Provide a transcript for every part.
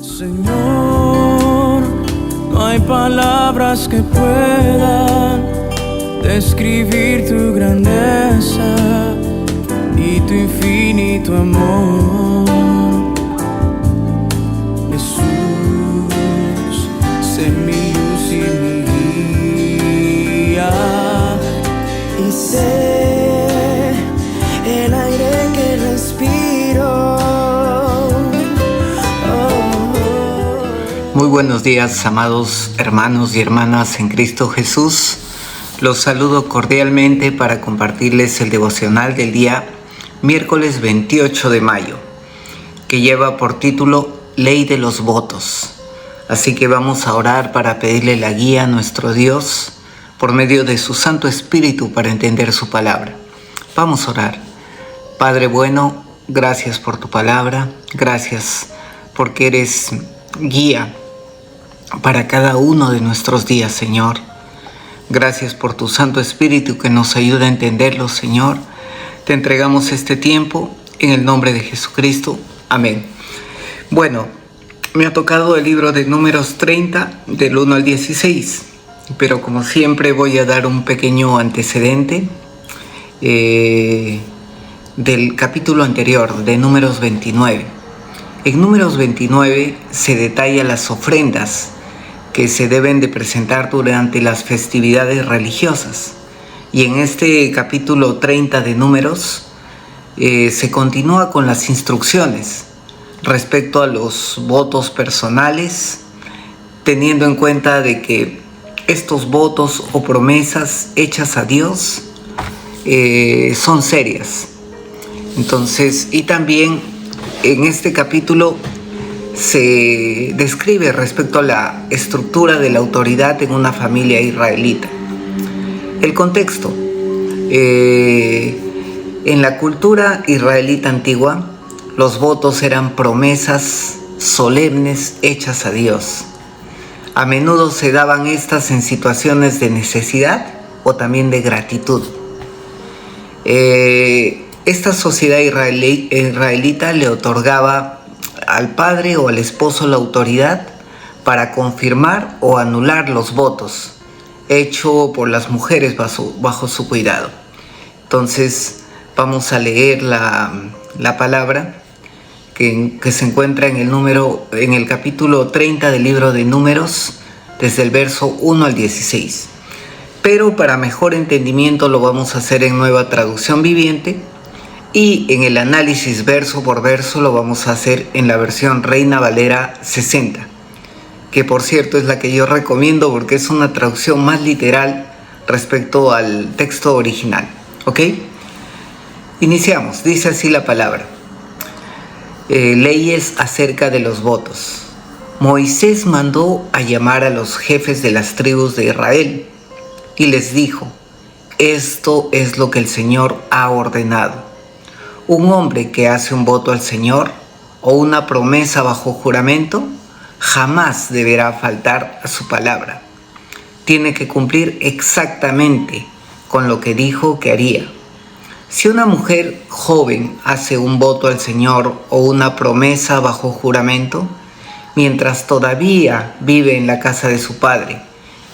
Señor, no hay palabras que puedan describir tu grandeza y tu infinito amor. Jesús, sé mi luz y mi guía, y sé el aire que respiro. Muy buenos días, amados hermanos y hermanas en Cristo Jesús. Los saludo cordialmente para compartirles el devocional del día miércoles 28 de mayo, que lleva por título Ley de los Votos. Así que vamos a orar para pedirle la guía a nuestro Dios por medio de su Santo Espíritu para entender su palabra. Vamos a orar. Padre bueno, gracias por tu palabra, gracias porque eres guía para cada uno de nuestros días, Señor. Gracias por tu Santo Espíritu que nos ayuda a entenderlo, Señor. Te entregamos este tiempo en el nombre de Jesucristo. Amén. Bueno, me ha tocado el libro de Números 30, del 1 al 16, pero como siempre voy a dar un pequeño antecedente del capítulo anterior, de Números 29. En Números 29 se detalla las ofrendas que se deben de presentar durante las festividades religiosas. Y en este capítulo 30 de Números se continúa con las instrucciones respecto a los votos personales, teniendo en cuenta de que estos votos o promesas hechas a Dios son serias. Entonces, y también en este capítulo se describe respecto a la estructura de la autoridad en una familia israelita. El contexto. En la cultura israelita antigua, los votos eran promesas solemnes hechas a Dios. A menudo se daban estas en situaciones de necesidad o también de gratitud. Esta sociedad israelita le otorgaba al padre o al esposo la autoridad para confirmar o anular los votos hecho por las mujeres bajo su cuidado. Entonces vamos a leer la palabra que se encuentra en el capítulo 30 del libro de Números, desde el verso 1 al 16. Pero para mejor entendimiento lo vamos a hacer en Nueva Traducción Viviente, y en el análisis verso por verso lo vamos a hacer en la versión Reina Valera 60, que por cierto es la que yo recomiendo porque es una traducción más literal respecto al texto original. ¿Ok? Iniciamos. Dice así la palabra. Leyes acerca de los votos. Moisés mandó a llamar a los jefes de las tribus de Israel y les dijo: esto es lo que el Señor ha ordenado. Un hombre que hace un voto al Señor o una promesa bajo juramento jamás deberá faltar a su palabra. Tiene que cumplir exactamente con lo que dijo que haría. Si una mujer joven hace un voto al Señor o una promesa bajo juramento, mientras todavía vive en la casa de su padre,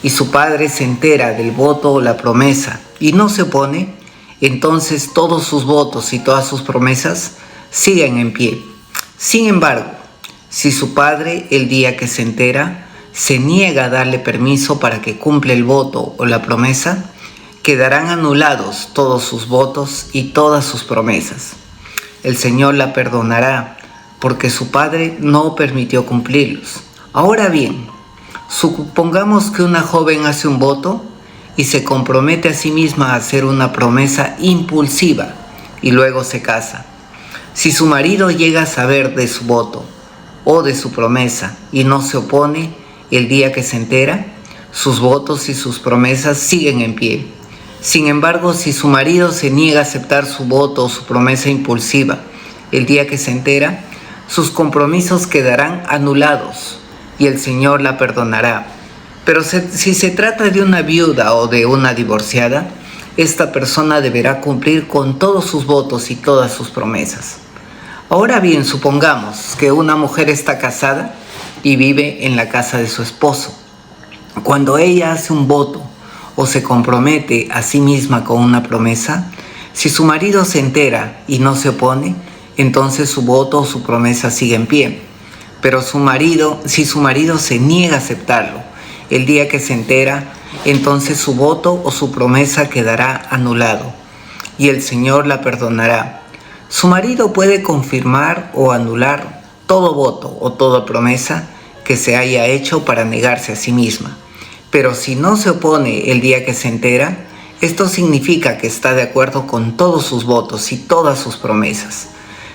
y su padre se entera del voto o la promesa y no se opone, entonces todos sus votos y todas sus promesas siguen en pie. Sin embargo, si su padre, el día que se entera, se niega a darle permiso para que cumpla el voto o la promesa, quedarán anulados todos sus votos y todas sus promesas. El Señor la perdonará porque su padre no permitió cumplirlos. Ahora bien, supongamos que una joven hace un voto y se compromete a sí misma a hacer una promesa impulsiva y luego se casa. Si su marido llega a saber de su voto o de su promesa y no se opone el día que se entera, sus votos y sus promesas siguen en pie. Sin embargo, si su marido se niega a aceptar su voto o su promesa impulsiva el día que se entera, sus compromisos quedarán anulados y el Señor la perdonará. Pero si se trata de una viuda o de una divorciada, esta persona deberá cumplir con todos sus votos y todas sus promesas. Ahora bien, supongamos que una mujer está casada y vive en la casa de su esposo. Cuando ella hace un voto o se compromete a sí misma con una promesa, si su marido se entera y no se opone, entonces su voto o su promesa sigue en pie. Pero si su marido se niega a aceptarlo, el día que se entera, entonces su voto o su promesa quedará anulado y el Señor la perdonará. Su marido puede confirmar o anular todo voto o toda promesa que se haya hecho para negarse a sí misma. Pero si no se opone el día que se entera, esto significa que está de acuerdo con todos sus votos y todas sus promesas.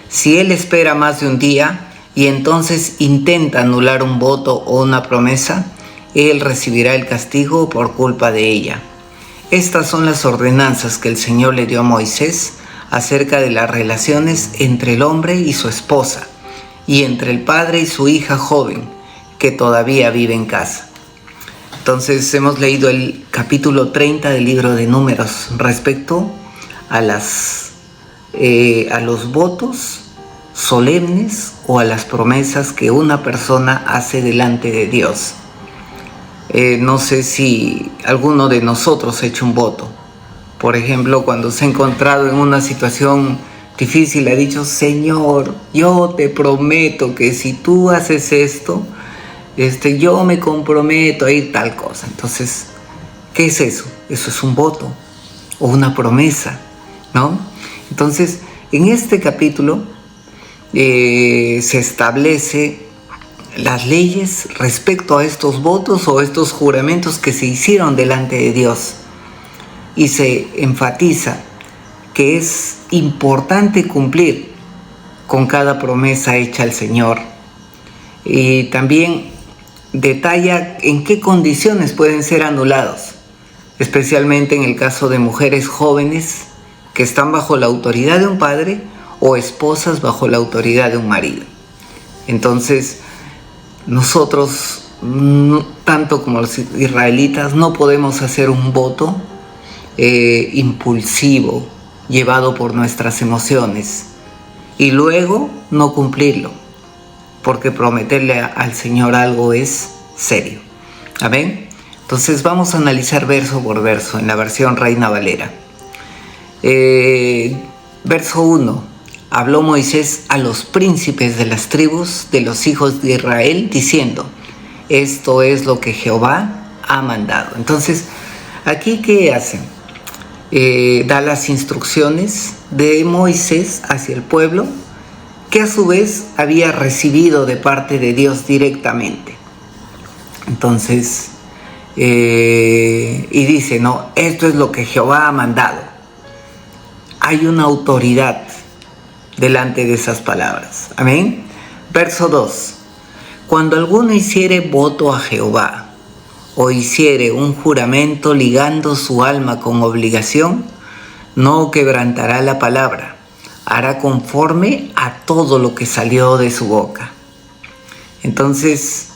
Si él espera más de un día y entonces intenta anular un voto o una promesa, él recibirá el castigo por culpa de ella. Estas son las ordenanzas que el Señor le dio a Moisés acerca de las relaciones entre el hombre y su esposa, y entre el padre y su hija joven, que todavía vive en casa. Entonces hemos leído el capítulo 30 del libro de Números respecto a los votos solemnes o a las promesas que una persona hace delante de Dios. No sé si alguno de nosotros ha hecho un voto. Por ejemplo, cuando se ha encontrado en una situación difícil, ha dicho: Señor, yo te prometo que si tú haces esto, yo me comprometo a ir tal cosa. Entonces, ¿qué es eso? Eso es un voto o una promesa, ¿no? Entonces, en este capítulo se establece las leyes respecto a estos votos o estos juramentos que se hicieron delante de Dios. Y se enfatiza que es importante cumplir con cada promesa hecha al Señor. Y también detalla en qué condiciones pueden ser anulados, especialmente en el caso de mujeres jóvenes que están bajo la autoridad de un padre o esposas bajo la autoridad de un marido. Entonces, nosotros, tanto como los israelitas, no podemos hacer un voto impulsivo, llevado por nuestras emociones, y luego no cumplirlo, porque prometerle al Señor algo es serio. ¿Amén? Entonces vamos a analizar verso por verso en la versión Reina Valera. Verso 1. Habló Moisés a los príncipes de las tribus de los hijos de Israel, diciendo: esto es lo que Jehová ha mandado. Entonces, aquí, ¿qué hacen? Da las instrucciones de Moisés hacia el pueblo, que a su vez había recibido de parte de Dios directamente. Entonces, y dice, no, esto es lo que Jehová ha mandado. Hay una autoridad delante de esas palabras. Amén. Verso 2. Cuando alguno hiciere voto a Jehová, o hiciere un juramento ligando su alma con obligación, no quebrantará la palabra, hará conforme a todo lo que salió de su boca. Entonces,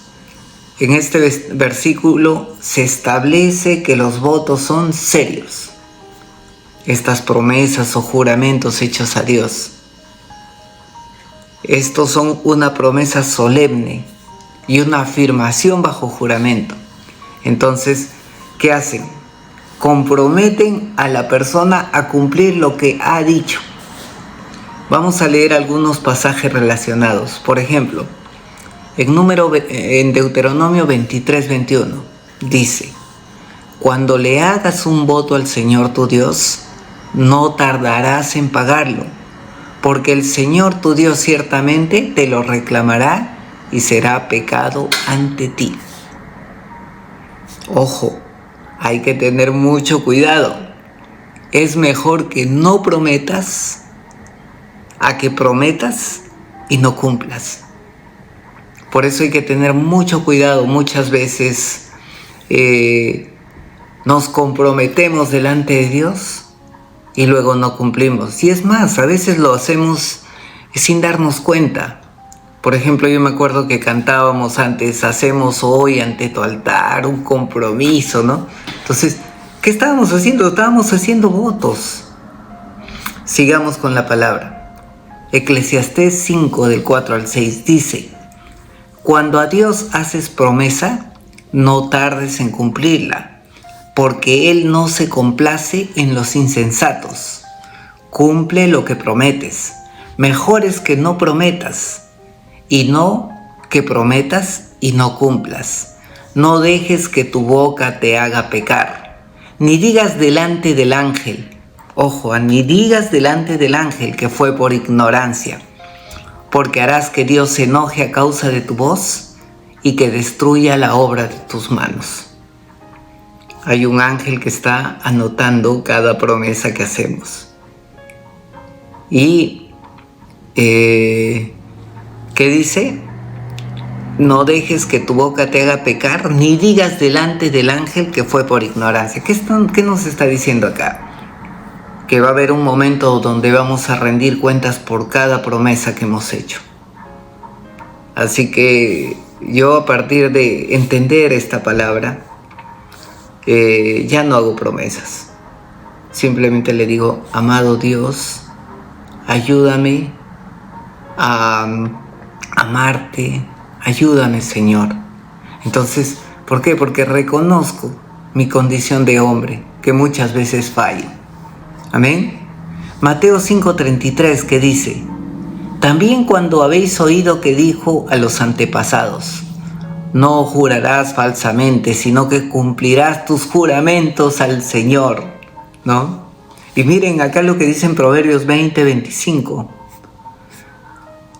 en este versículo se establece que los votos son serios. Estas promesas o juramentos hechos a Dios, estos son una promesa solemne y una afirmación bajo juramento. Entonces, ¿qué hacen? Comprometen a la persona a cumplir lo que ha dicho. Vamos a leer algunos pasajes relacionados. Por ejemplo, en Deuteronomio 23:21 dice: cuando le hagas un voto al Señor tu Dios, no tardarás en pagarlo, porque el Señor tu Dios ciertamente te lo reclamará y será pecado ante ti. Ojo, hay que tener mucho cuidado. Es mejor que no prometas a que prometas y no cumplas. Por eso hay que tener mucho cuidado. Muchas veces nos comprometemos delante de Dios y luego no cumplimos. Y es más, a veces lo hacemos sin darnos cuenta. Por ejemplo, yo me acuerdo que cantábamos antes: hacemos hoy ante tu altar un compromiso, ¿no? Entonces, ¿qué estábamos haciendo? Estábamos haciendo votos. Sigamos con la palabra. Eclesiastés 5, del 4 al 6 dice: Cuando a Dios haces promesa, no tardes en cumplirla, porque Él no se complace en los insensatos. Cumple lo que prometes. Mejor es que no prometas, y no que prometas y no cumplas. No dejes que tu boca te haga pecar, ni digas delante del ángel, ojo, ni digas delante del ángel que fue por ignorancia, porque harás que Dios se enoje a causa de tu voz y que destruya la obra de tus manos. Hay un ángel que está anotando cada promesa que hacemos. Y, ¿qué dice? No dejes que tu boca te haga pecar, ni digas delante del ángel que fue por ignorancia. ¿Qué nos está diciendo acá? Que va a haber un momento donde vamos a rendir cuentas por cada promesa que hemos hecho. Así que yo, a partir de entender esta palabra, ya no hago promesas. Simplemente le digo: amado Dios, ayúdame a amarte, ayúdame, Señor. Entonces, ¿por qué? Porque reconozco mi condición de hombre, que muchas veces fallo. Amén. Mateo 5:33, que dice: también cuando habéis oído que dijo a los antepasados: no jurarás falsamente, sino que cumplirás tus juramentos al Señor, ¿no? Y miren acá lo que dice en Proverbios 20:25,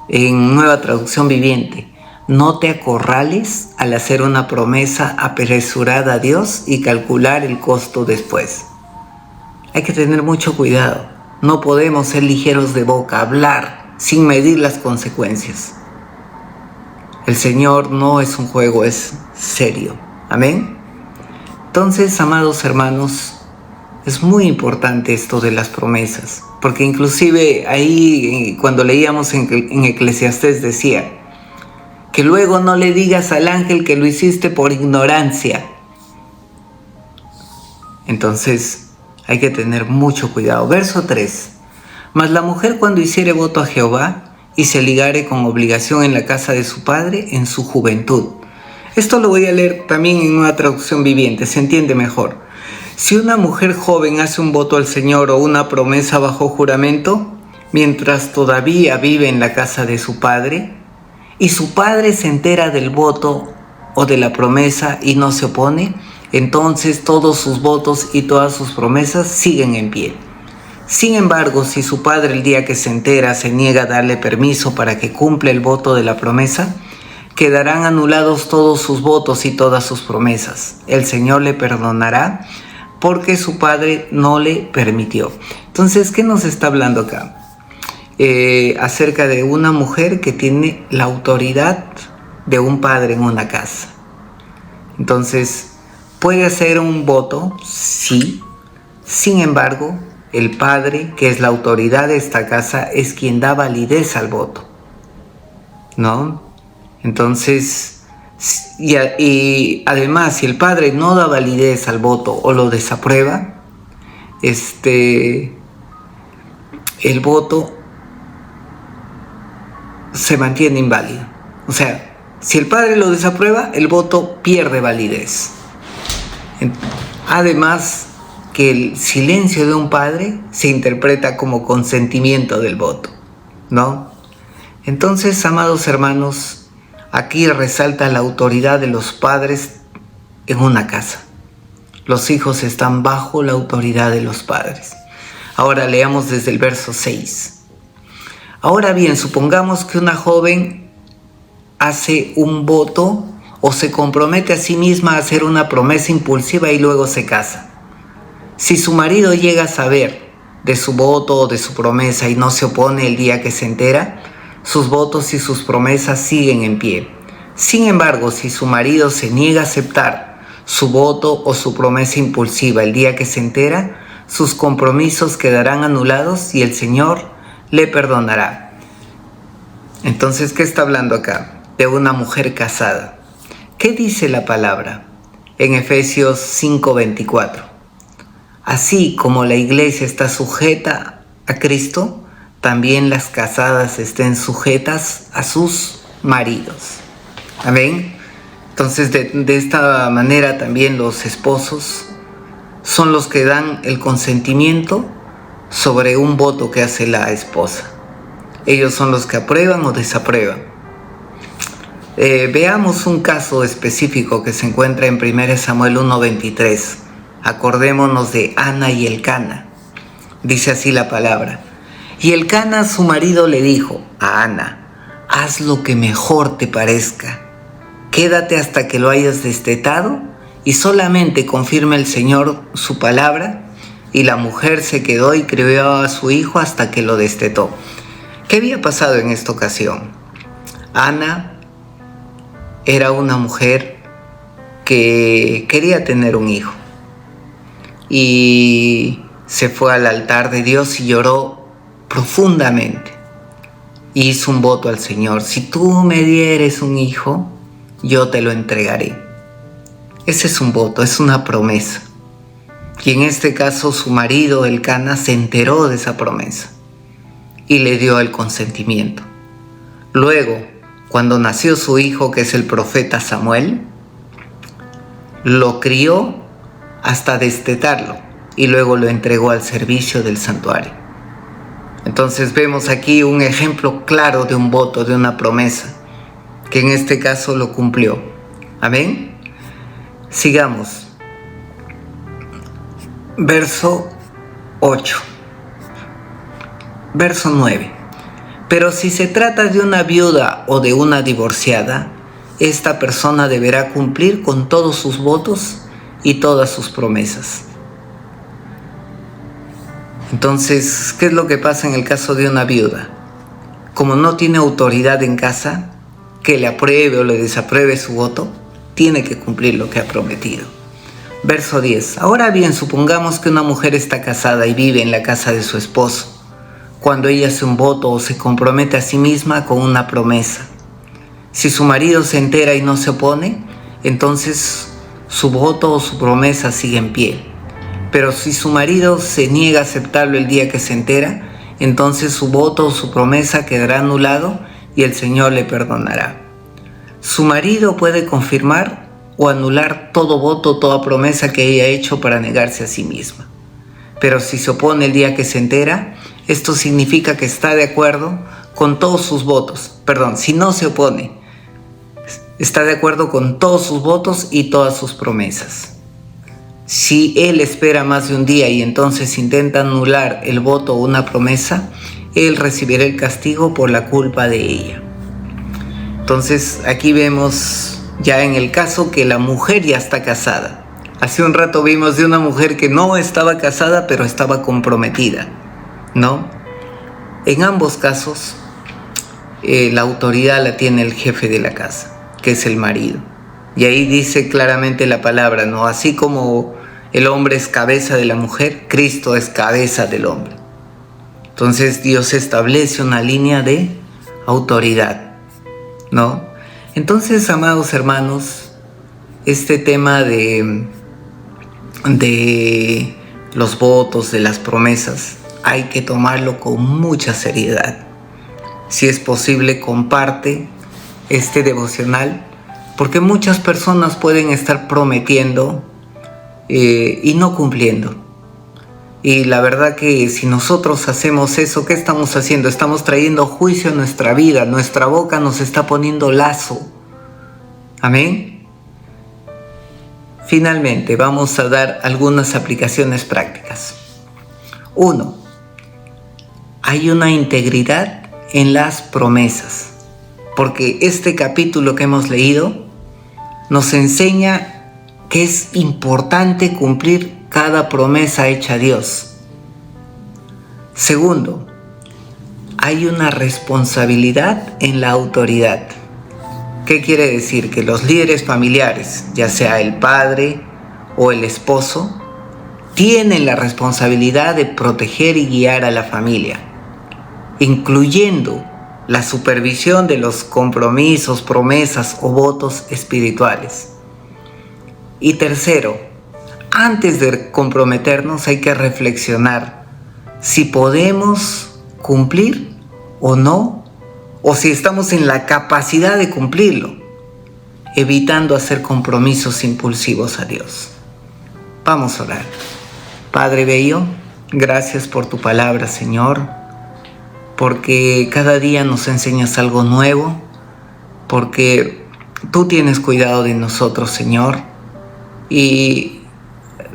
en Nueva Traducción Viviente: no te acorrales al hacer una promesa apresurada a Dios y calcular el costo después. Hay que tener mucho cuidado. No podemos ser ligeros de boca, hablar sin medir las consecuencias. El Señor no es un juego, es serio. Amén. Entonces, amados hermanos, es muy importante esto de las promesas, porque inclusive ahí, cuando leíamos en Eclesiastés, decía que luego no le digas al ángel que lo hiciste por ignorancia. Entonces, hay que tener mucho cuidado. Verso 3. Mas la mujer, cuando hiciere voto a Jehová y se ligare con obligación en la casa de su padre en su juventud. Esto lo voy a leer también en una traducción viviente, se entiende mejor. Si una mujer joven hace un voto al Señor o una promesa bajo juramento, mientras todavía vive en la casa de su padre, y su padre se entera del voto o de la promesa y no se opone, entonces todos sus votos y todas sus promesas siguen en pie. Sin embargo, si su padre, el día que se entera, se niega a darle permiso para que cumpla el voto de la promesa, quedarán anulados todos sus votos y todas sus promesas. El Señor le perdonará porque su padre no le permitió. Entonces, ¿qué nos está hablando acá? Acerca de una mujer que tiene la autoridad de un padre en una casa. Entonces, ¿puede hacer un voto? Sí. Sin embargo, el padre, que es la autoridad de esta casa, es quien da validez al voto, ¿no? Entonces, y además, si el padre no da validez al voto o lo desaprueba, el voto se mantiene inválido. O sea, si el padre lo desaprueba, el voto pierde validez. Además, que el silencio de un padre se interpreta como consentimiento del voto, ¿no? Entonces, amados hermanos, aquí resalta la autoridad de los padres en una casa. Los hijos están bajo la autoridad de los padres. Ahora leamos desde el verso 6. Ahora bien, supongamos que una joven hace un voto o se compromete a sí misma a hacer una promesa impulsiva y luego se casa. Si su marido llega a saber de su voto o de su promesa y no se opone el día que se entera, sus votos y sus promesas siguen en pie. Sin embargo, si su marido se niega a aceptar su voto o su promesa impulsiva el día que se entera, sus compromisos quedarán anulados y el Señor le perdonará. Entonces, ¿qué está hablando acá? De una mujer casada. ¿Qué dice la palabra? En Efesios 5:24. Así como la iglesia está sujeta a Cristo, también las casadas estén sujetas a sus maridos. Amén. Entonces de esta manera también los esposos son los que dan el consentimiento sobre un voto que hace la esposa. Ellos son los que aprueban o desaprueban. Veamos un caso específico que se encuentra en 1 Samuel 1:23. Acordémonos de Ana y Elcana. Dice así la palabra. Y Elcana, su marido, le dijo a Ana: haz lo que mejor te parezca. Quédate hasta que lo hayas destetado y solamente confirma el Señor su palabra. Y la mujer se quedó y crió a su hijo hasta que lo destetó. ¿Qué había pasado en esta ocasión? Ana era una mujer que quería tener un hijo y se fue al altar de Dios y lloró profundamente. Hizo un voto al Señor: si tú me dieres un hijo, yo te lo entregaré. Ese es un voto, es una promesa. Y en este caso su marido Elcana se enteró de esa promesa y le dio el consentimiento. Luego, cuando nació su hijo, que es el profeta Samuel, lo crió hasta destetarlo y luego lo entregó al servicio del santuario. Entonces vemos aquí un ejemplo claro de un voto, de una promesa, que en este caso lo cumplió. Amén. Sigamos. Verso 8. Verso 9. Pero si se trata de una viuda o de una divorciada, esta persona deberá cumplir con todos sus votos y todas sus promesas. Entonces, ¿qué es lo que pasa en el caso de una viuda? Como no tiene autoridad en casa que le apruebe o le desapruebe su voto, tiene que cumplir lo que ha prometido. Verso 10. Ahora bien, supongamos que una mujer está casada y vive en la casa de su esposo, cuando ella hace un voto o se compromete a sí misma con una promesa. Si su marido se entera y no se opone, entonces su voto o su promesa sigue en pie. Pero si su marido se niega a aceptarlo el día que se entera, entonces su voto o su promesa quedará anulado y el Señor le perdonará. Su marido puede confirmar o anular todo voto o toda promesa que haya hecho para negarse a sí misma. Pero si se opone el día que se entera, esto significa que está de acuerdo con todos sus votos. Si no se opone, está de acuerdo con todos sus votos y todas sus promesas. Si él espera más de un día y entonces intenta anular el voto o una promesa, él recibirá el castigo por la culpa de ella. Entonces aquí vemos ya en el caso que la mujer ya está casada. Hace un rato vimos de una mujer que no estaba casada pero estaba comprometida, ¿no? En ambos casos la autoridad la tiene el jefe de la casa, que es el marido. Y ahí dice claramente la palabra, ¿no? Así como el hombre es cabeza de la mujer, Cristo es cabeza del hombre. Entonces Dios establece una línea de autoridad, ¿no? Entonces, amados hermanos, este tema de los votos, de las promesas, hay que tomarlo con mucha seriedad. Si es posible, comparte este devocional, porque muchas personas pueden estar prometiendo y no cumpliendo. Y la verdad que si nosotros hacemos eso, ¿qué estamos haciendo? Estamos trayendo juicio a nuestra vida. Nuestra boca nos está poniendo lazo. Amén. Finalmente, vamos a dar algunas aplicaciones prácticas. 1. Hay una integridad en las promesas, porque este capítulo que hemos leído nos enseña que es importante cumplir cada promesa hecha a Dios. 2. Hay una responsabilidad en la autoridad. ¿Qué quiere decir? Que los líderes familiares, ya sea el padre o el esposo, tienen la responsabilidad de proteger y guiar a la familia, incluyendo la supervisión de los compromisos, promesas o votos espirituales. Y 3, antes de comprometernos hay que reflexionar si podemos cumplir o no, o si estamos en la capacidad de cumplirlo. evitando hacer compromisos impulsivos a Dios. Vamos a orar. Padre Bello, gracias por tu palabra, Señor, porque cada día nos enseñas algo nuevo, porque tú tienes cuidado de nosotros, Señor, y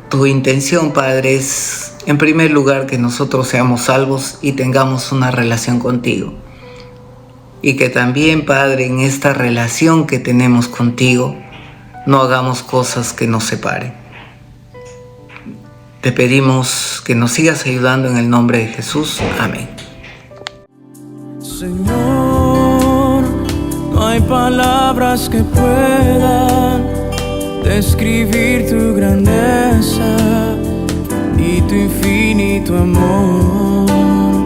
tu intención, Padre, es en primer lugar que nosotros seamos salvos y tengamos una relación contigo. Y que también, Padre, en esta relación que tenemos contigo, no hagamos cosas que nos separen. Te pedimos que nos sigas ayudando en el nombre de Jesús. Amén. Señor, no hay palabras que puedan describir tu grandeza y tu infinito amor.